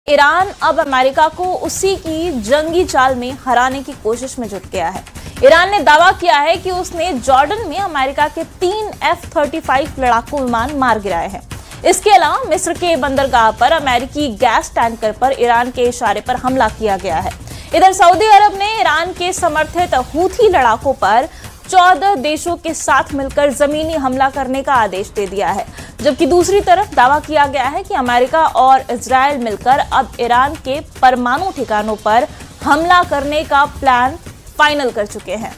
Iran अब America को उसी की जंगी चाल में हराने की कोशिश में जुट गया है। ईरान ने दावा किया है कि उसने जॉर्डन में अमेरिका के 3 F-35 लड़ाकू विमान मार गिराए हैं। इसके अलावा मिस्र के बंदरगाह पर अमेरिकी गैस टैंकर पर ईरान के इशारे पर हमला किया गया है। इधर सऊदी अरब ने ईरान के समर्थित हूथी लड़ाकों पर 14 देशों के साथ मिलकर जमीनी हमला करने का आदेश दे दिया है, जबकि दूसरी तरफ दावा किया गया है कि अमेरिका और इजरायल मिलकर अब ईरान के परमाणु ठिकानों पर हमला करने का प्लान फाइनल कर चुके हैं।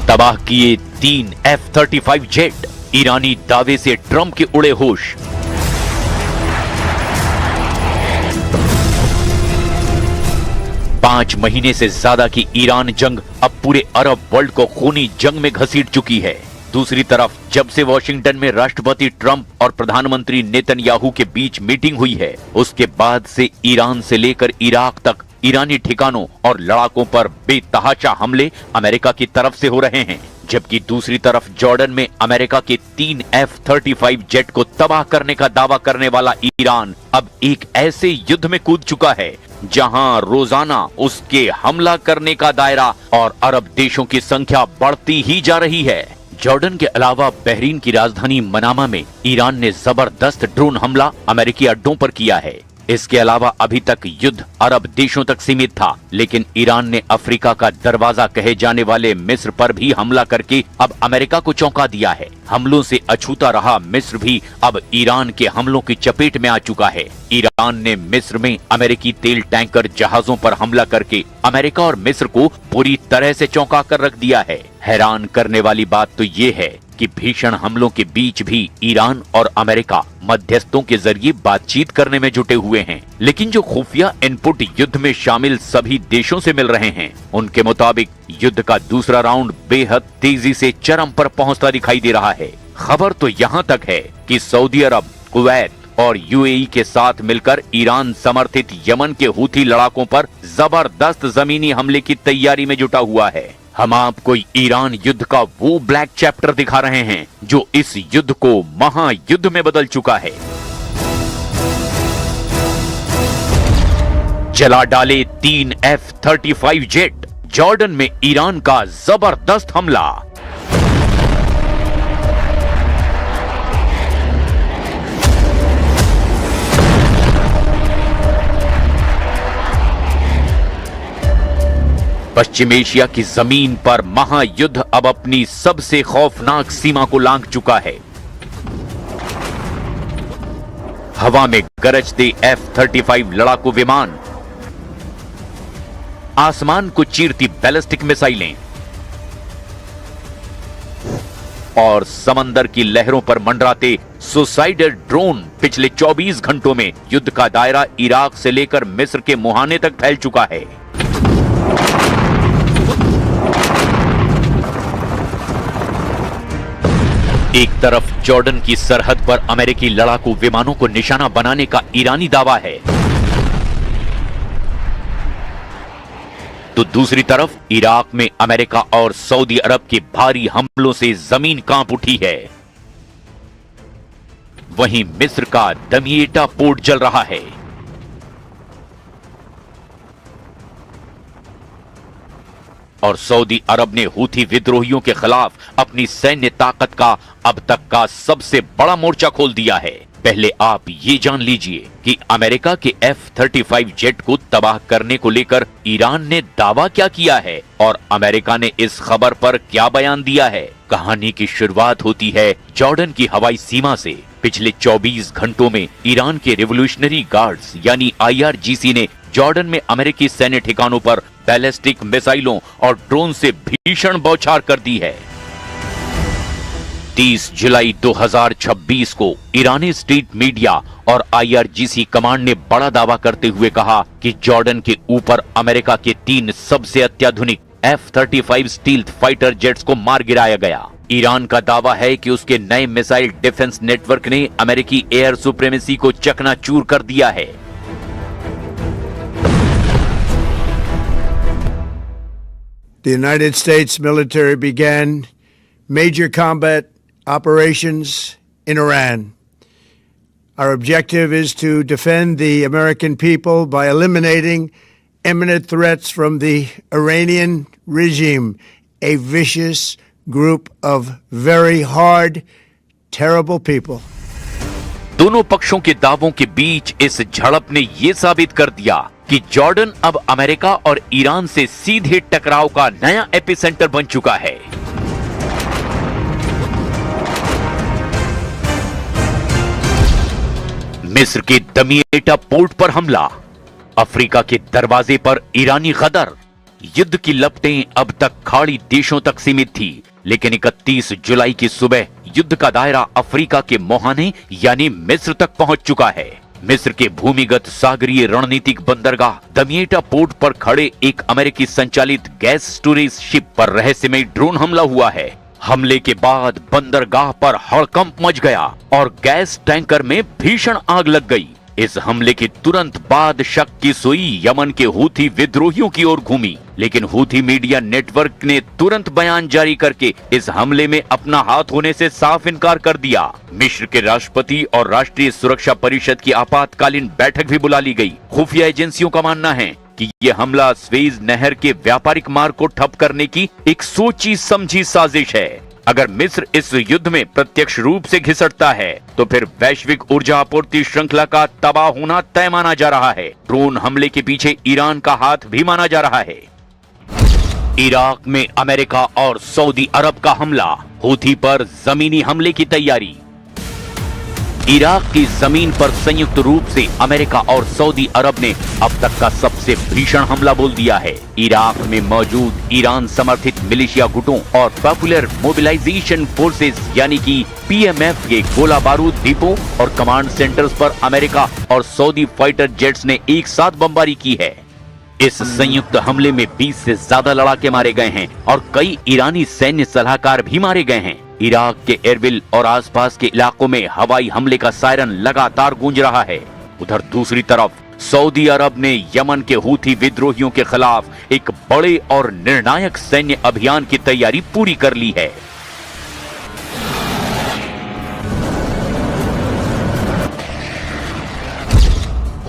तबाह किए 3 F-35 जेट, ईरानी दावे से ट्रंप के उड़े होश। पांच महीने से ज्यादा की ईरान जंग अब पूरे अरब वर्ल्ड को खूनी जंग में घसीट चुकी है। दूसरी तरफ जब से वॉशिंगटन में राष्ट्रपति ट्रंप और प्रधानमंत्री नेतन्याहू के बीच मीटिंग हुई है, उसके बाद से ईरान से लेकर इराक तक ईरानी ठिकानों और लड़ाकों पर बेतहाशा हमले अमेरिका की तरफ से हो रहे हैं, जबकि दूसरी तरफ जॉर्डन में अमेरिका के 3 F-35 जेट को तबाह करने का दावा करने वाला ईरान अब एक ऐसे युद्ध में कूद चुका है जहां रोजाना उसके हमला करने का दायरा और अरब देशों की संख्या बढ़ती ही जा रही है। जॉर्डन के अलावा बहरीन की राजधानी मनामा में ईरान ने जबरदस्त ड्रोन हमला अमेरिकी अड्डों पर किया है। इसके अलावा अभी तक युद्ध अरब देशों तक सीमित था, लेकिन ईरान ने अफ्रीका का दरवाजा कहे जाने वाले मिस्र पर भी हमला करके अब अमेरिका को चौंका दिया है। हमलों से अछूता रहा मिस्र भी अब ईरान के हमलों की चपेट में आ चुका है। ईरान ने मिस्र में अमेरिकी तेल टैंकर जहाजों पर हमला करके अमेरिका और मिस्र को पूरी तरह से चौंका कर रख दिया है। हैरान करने वाली बात तो ये है कि भीषण हमलों के बीच भी ईरान और अमेरिका मध्यस्थों के जरिए बातचीत करने में जुटे हुए हैं, लेकिन जो खुफिया इनपुट युद्ध में शामिल सभी देशों से मिल रहे हैं, उनके मुताबिक युद्ध का दूसरा राउंड बेहद तेजी से चरम पर पहुंचता दिखाई दे रहा है। खबर तो यहाँ तक है कि सऊदी अरब, कुवैत और यूएई के साथ मिलकर ईरान समर्थित यमन के हूथी लड़ाकों पर जबरदस्त जमीनी हमले की तैयारी में जुटा हुआ है। हम आपको ईरान युद्ध का वो ब्लैक चैप्टर दिखा रहे हैं जो इस युद्ध को महायुद्ध में बदल चुका है। जला डाले 3 F-35 जेट, जॉर्डन में ईरान का जबरदस्त हमला। पश्चिम एशिया की जमीन पर महायुद्ध अब अपनी सबसे खौफनाक सीमा को लांघ चुका है। हवा में गरजते F-35 लड़ाकू विमान, आसमान को चीरती बैलिस्टिक मिसाइलें और समंदर की लहरों पर मंडराते सुसाइडल ड्रोन पिछले 24 घंटों में युद्ध का दायरा इराक से लेकर मिस्र के मुहाने तक फैल चुका है। एक तरफ जॉर्डन की सरहद पर अमेरिकी लड़ाकू विमानों को निशाना बनाने का ईरानी दावा है, तो दूसरी तरफ इराक में अमेरिका और सऊदी अरब के भारी हमलों से जमीन कांप उठी है। वहीं मिस्र का दमियेटा पोर्ट जल रहा है। और सऊदी अरब ने हूथी विद्रोहियों के खिलाफ अपनी सैन्य ताकत का अब तक का सबसे बड़ा मोर्चा खोल दिया है। पहले आप ये जान लीजिए कि अमेरिका के F-35 जेट को तबाह करने को लेकर ईरान ने दावा क्या किया है और अमेरिका ने इस खबर पर क्या बयान दिया है। कहानी की शुरुआत होती है जॉर्डन की हवाई सीमा से। पिछले 24 घंटों में ईरान के रिवोल्यूशनरी गार्ड्स यानी IRGC ने जॉर्डन में अमेरिकी सैन्य ठिकानों पर बैलिस्टिक मिसाइलों और ड्रोन से भीषण बौछार कर दी है। 30 जुलाई 2026 को ईरानी स्टेट मीडिया और IRGC कमांड ने बड़ा दावा करते हुए कहा कि जॉर्डन के ऊपर अमेरिका के 3 सबसे अत्याधुनिक F-35 स्टील्थ फाइटर जेट्स को मार गिराया गया। ईरान का दावा है कि उसके नए मिसाइल डिफेंस नेटवर्क ने अमेरिकी एयर सुप्रीमेसी को चकनाचूर कर दिया है। The United States military began major combat operations in Iran. Our objective is to defend the American people by eliminating imminent threats from the Iranian regime, a vicious group of very hard, terrible people. दोनों पक्षों के दावों के बीच इस झड़प ने ये साबित कर दिया कि जॉर्डन अब अमेरिका और ईरान से सीधे टकराव का नया एपिसेंटर बन चुका है। मिस्र के दमियटा पोर्ट पर हमला, अफ्रीका के दरवाजे पर ईरानी गदर। युद्ध की लपटें अब तक खाड़ी देशों तक सीमित थी, लेकिन 31 जुलाई की सुबह युद्ध का दायरा अफ्रीका के मोहाने यानी मिस्र तक पहुंच चुका है। मिस्र के भूमिगत सागरीय रणनीतिक बंदरगाह दमियटा पोर्ट पर खड़े एक अमेरिकी संचालित गैस स्टोरेज शिप पर रहस्यमय ड्रोन हमला हुआ है। हमले के बाद बंदरगाह पर हड़कंप मच गया और गैस टैंकर में भीषण आग लग गई। इस हमले के तुरंत बाद शक की सुई यमन के हूथी विद्रोहियों की ओर घूमी, लेकिन हूथी मीडिया नेटवर्क ने तुरंत बयान जारी करके इस हमले में अपना हाथ होने से साफ इनकार कर दिया। मिस्र के राष्ट्रपति और राष्ट्रीय सुरक्षा परिषद की आपातकालीन बैठक भी बुला ली गई। खुफिया एजेंसियों का मानना है कि ये हमला स्वेज नहर के व्यापारिक मार्ग को ठप करने की एक सोची समझी साजिश है। अगर मिस्र इस युद्ध में प्रत्यक्ष रूप से घिसटता है तो फिर वैश्विक ऊर्जा आपूर्ति श्रृंखला का तबाह होना तय माना जा रहा है। ड्रोन हमले के पीछे ईरान का हाथ भी माना जा रहा है। इराक में अमेरिका और सऊदी अरब का हमला, हूथी पर जमीनी हमले की तैयारी। इराक की जमीन पर संयुक्त रूप से अमेरिका और सऊदी अरब ने अब तक का सबसे भीषण हमला बोल दिया है। इराक में मौजूद ईरान समर्थित मिलिशिया गुटों और पॉपुलर मोबिलाइजेशन फोर्सेस यानी कि PMF के गोला बारूद डिपो और कमांड सेंटर्स पर अमेरिका और सऊदी फाइटर जेट्स ने एक साथ बमबारी की है। इस संयुक्त हमले में 20 से ज्यादा लड़ाके मारे गए हैं और कई ईरानी सैन्य सलाहकार भी मारे गए हैं। इराक के एरबिल और आसपास के इलाकों में हवाई हमले का सायरन लगातार गूंज रहा है। उधर दूसरी तरफ सऊदी अरब ने यमन के हूथी विद्रोहियों के खिलाफ एक बड़े और निर्णायक सैन्य अभियान की तैयारी पूरी कर ली है।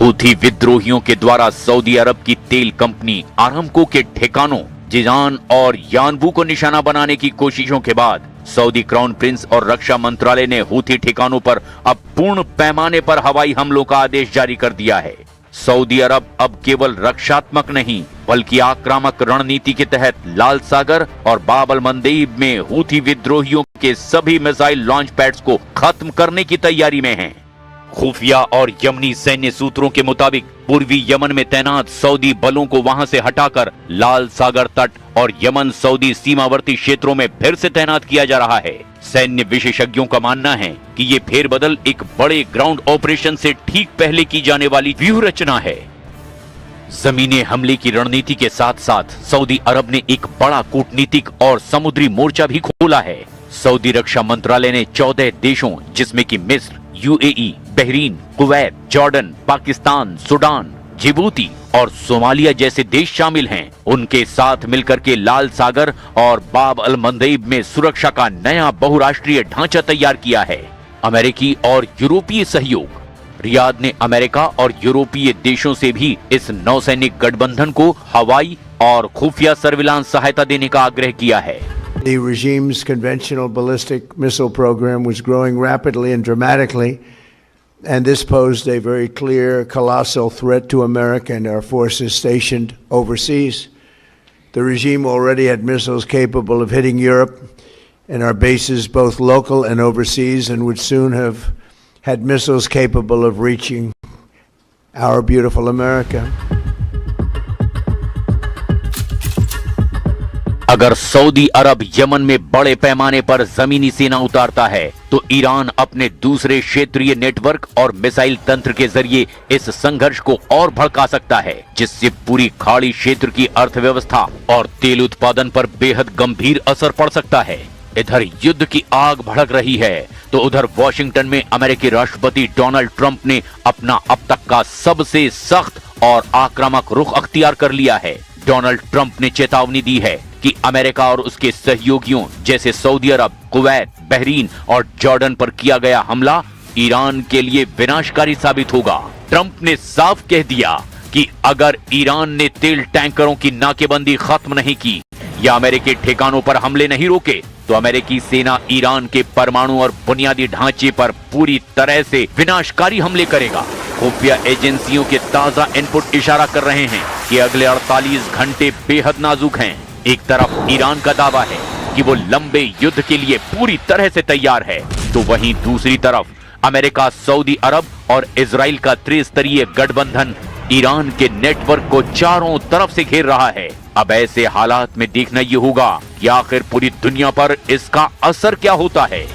हूथी विद्रोहियों के द्वारा सऊदी अरब की तेल कंपनी आरामको के ठिकानों जिजान और यानबू को निशाना बनाने की कोशिशों के बाद सऊदी क्राउन प्रिंस और रक्षा मंत्रालय ने हूथी ठिकानों पर अब पूर्ण पैमाने पर हवाई हमलों का आदेश जारी कर दिया है। सऊदी अरब अब केवल रक्षात्मक नहीं बल्कि आक्रामक रणनीति के तहत लाल सागर और बाब अल मंदेब में हूथी विद्रोहियों के सभी मिसाइल लॉन्च पैड्स को खत्म करने की तैयारी में है। खुफिया और यमनी सैन्य सूत्रों के मुताबिक पूर्वी यमन में तैनात सऊदी बलों को वहां से हटाकर लाल सागर तट और यमन सऊदी सीमावर्ती क्षेत्रों में फिर से तैनात किया जा रहा है। सैन्य विशेषज्ञों का मानना है कि ये फेरबदल एक बड़े ग्राउंड ऑपरेशन से ठीक पहले की जाने वाली व्यूह रचना है। जमीनी हमले की रणनीति के साथ साथ सऊदी अरब ने एक बड़ा कूटनीतिक और समुद्री मोर्चा भी खोला है। सऊदी रक्षा मंत्रालय ने 14 देशों जिसमें कि मिस्र, UAE, Bahrain, Kuwait, Jordan, Pakistan, Sudan, Djibouti और सोमालिया जैसे देश शामिल हैं, उनके साथ मिलकर के लाल सागर और बाब अल मंदेब में सुरक्षा का नया बहुराष्ट्रीय ढांचा तैयार किया है। अमेरिकी और यूरोपीय सहयोग, रियाद ने अमेरिका और यूरोपीय देशों से भी इस नौसैनिक गठबंधन को हवाई और खुफिया सर्विलांस सहायता देने का आग्रह किया है। The regime's conventional ballistic missile program was growing rapidly and dramatically and this posed a very clear, colossal threat to America and our forces stationed overseas. The regime already had missiles capable of hitting Europe and our bases, both local and overseas, and would soon have had missiles capable of reaching our beautiful America. अगर Saudi अरब Yemen में बड़े पैमाने पर जमीनी सेना उतारता है तो ईरान अपने दूसरे क्षेत्रीय नेटवर्क और मिसाइल तंत्र के जरिए इस संघर्ष को और भड़का सकता है, जिससे पूरी खाड़ी क्षेत्र की अर्थव्यवस्था और तेल उत्पादन पर बेहद गंभीर असर पड़ सकता है। इधर युद्ध की आग भड़क रही है तो उधर वॉशिंगटन में अमेरिकी राष्ट्रपति डोनाल्ड ट्रंप ने अपना अब तक का सबसे सख्त और आक्रामक रुख अख्तियार कर लिया है। डोनाल्ड ट्रंप ने चेतावनी दी है कि अमेरिका और उसके सहयोगियों जैसे सऊदी अरब, कुवैत, बहरीन और जॉर्डन पर किया गया हमला ईरान के लिए विनाशकारी साबित होगा। ट्रंप ने साफ कह दिया कि अगर ईरान ने तेल टैंकरों की नाकेबंदी खत्म नहीं की या अमेरिकी ठिकानों पर हमले नहीं रोके तो अमेरिकी सेना ईरान के परमाणु और बुनियादी ढांचे पर पूरी तरह से विनाशकारी हमले करेगा। खुफिया एजेंसियों के ताजा इनपुट इशारा कर रहे हैं कि अगले 48 घंटे बेहद नाजुक हैं। एक तरफ ईरान का दावा है कि वो लंबे युद्ध के लिए पूरी तरह से तैयार है, तो वहीं दूसरी तरफ अमेरिका, सऊदी अरब और इजराइल का त्रिस्तरीय गठबंधन ईरान के नेटवर्क को चारों तरफ से घेर रहा है। अब ऐसे हालात में देखना ये होगा कि आखिर पूरी दुनिया पर इसका असर क्या होता है।